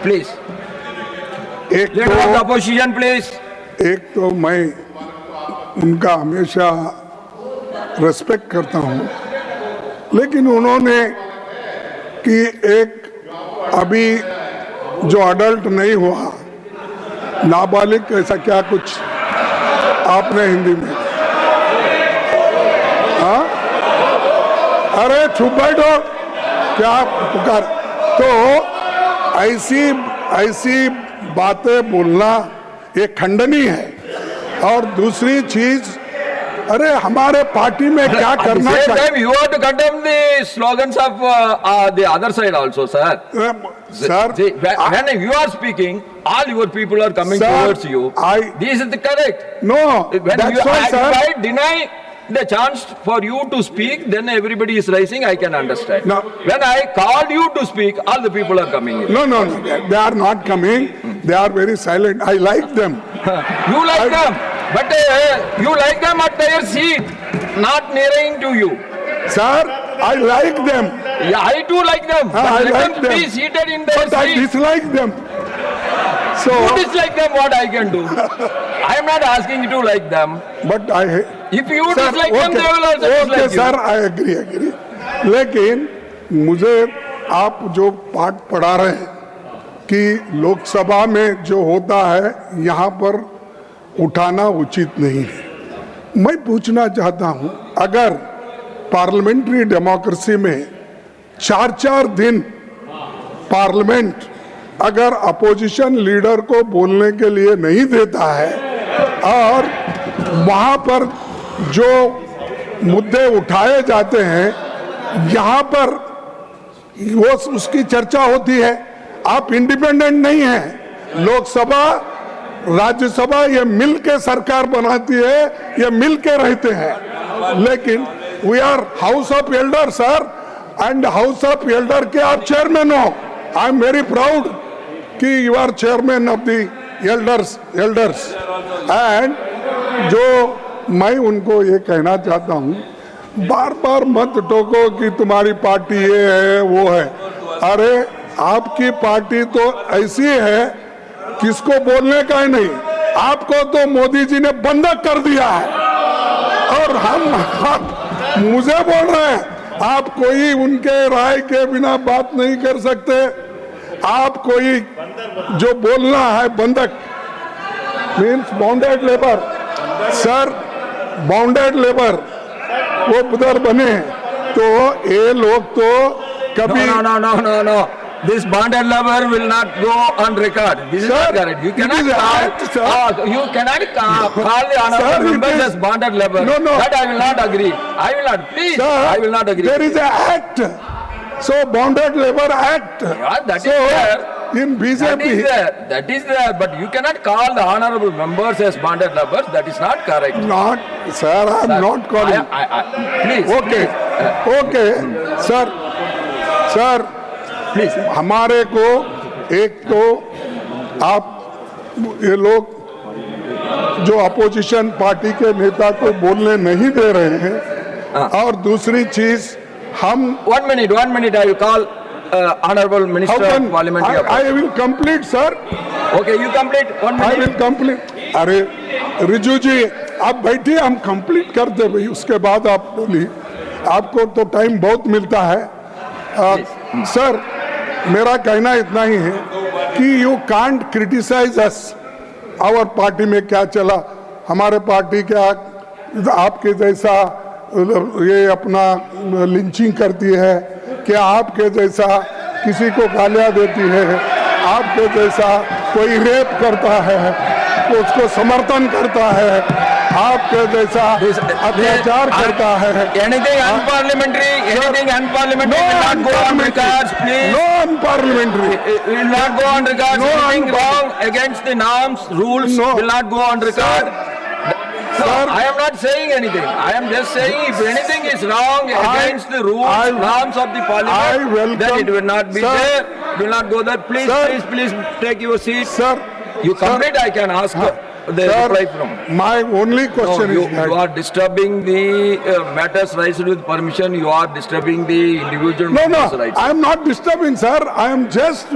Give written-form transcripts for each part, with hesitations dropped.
Please. एक Leader of the opposition, please. एक तो मैं उनका हमेशा रेस्पेक्ट करता हूं, लेकिन उन्होंने कि एक अभी जो अडल्ट नहीं हुआ, नाबालिग ऐसा क्या कुछ आपने हिंदी में, हाँ, अरे चुप बैठो, क्या पुकार, तो ऐसी बातें बोलना ये खंडनीय है। और दूसरी चीज, अरे हमारे पार्टी में क्या करना चाहिए। You have to condemn the slogans of the other side also, sir. Sir, when you are speaking, all your people are coming towards you. This is the correct. No, when that's why, sir. If I deny the chance for you to speak, then everybody is rising. I can understand. No. When I called you to speak, all the people are coming here. No, they are not coming. They are very silent. I like them. You like them, but you like them at their seat, not nearing to you. Sir, I like them. Yeah, I too like them. But I let like them be them. seated in their But I seat. dislike them. So, You dislike them, what I can do? I am not asking you to like them. but I. If you Sir, dislike them, they will also okay, dislike sir, you. I agree. लेकिन मुझे आप जो पाठ पढ़ा रहे हैं कि लोकसभा में जो होता है यहाँ पर उठाना उचित नहीं है। मैं पूछना चाहता हूँ, अगर पार्लियामेंट्री डेमोक्रेसी में 4-4 दिन पार्लियामेंट अगर अपोजिशन लीडर को बोलने के लिए नहीं देता है और वहाँ पर जो मुद्दे उठाए जाते हैं यहाँ पर वो उसकी चर्चा होती है, आप इंडिपेंडेंट नहीं हैं। लोकसभा राज्यसभा ये मिल के सरकार बनाती है, ये मिल के रहते हैं। लेकिन we are house of elder sir, and house of elder के आप चेयरमैन हो। आई एम वेरी प्राउड कि you are chairman of the elders. And जो मैं उनको ये कहना चाहता हूँ, बार बार मत टोको कि तुम्हारी पार्टी ये है वो है। अरे आपकी पार्टी तो ऐसी है किसको बोलने का ही नहीं, आपको तो मोदी जी ने बंधक कर दिया है और हम मुझे बोल रहे हैं आप कोई उनके राय के बिना बात नहीं कर सकते। आप कोई जो बोलना है बंधक means bounded labour, sir bounded labour वो उधर बने तो ये लोग तो कभी No. This bonded labor will not go on record. This is not correct. You cannot call the honorable members as bonded labor. No. That I will not agree. I will not. Please, Sir, I will not agree. There is an act. So Bounded Labor Act. Yeah, that so is there. In BJP. That is there. But you cannot call the honorable members as bonded laborers. That is not correct. Not, sir. I am not calling. Please. Okay. Okay, sir. Please. हमारे को एक तो आप ये लोग जो opposition party के नेता को बोलने नहीं दे रहे हैं और दूसरी चीज हम 1 minute I will call honorable minister of parliamentary affairs. I will complete, sir. Okay, you complete 1 minute. I will complete. अरे रिजू जी आप बैठिए, हम कंप्लीट कर दे भाई, उसके बाद आप बोलिए, आपको तो टाइम बहुत मिलता है। सर मेरा कहना इतना ही है कि you can't criticise us, our party में क्या चला, हमारे पार्टी क्या आपके जैसा ये अपना लिंचिंग करती है, क्या आपके जैसा किसी को गालियां देती है, आपके जैसा कोई रेप करता है तो उसको समर्थन करता है, आपके जैसा अत्याचार करता है। Anything unparliamentary will not go on records, please. No unparliamentary. Will not go on records. No Anything wrong against the norms, rules will not go on record. Sir, I am not saying anything. I am just saying if anything is wrong against the rules, norms of the parliament, then it will not be there. It will not go there. Please take your seat. Sir, you complete. I can ask the reply from. My only question is that you are disturbing the matters raised with permission. You are disturbing the individual matters rights. I am not disturbing, sir. I am just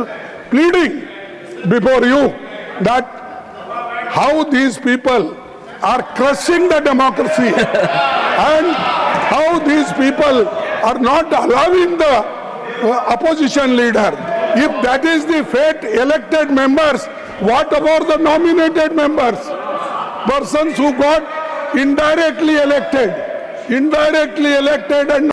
pleading before you that how these people are crushing the democracy and how these people are not allowing the opposition leader. If that is the fate elected members, what about the nominated members? Persons who got indirectly elected and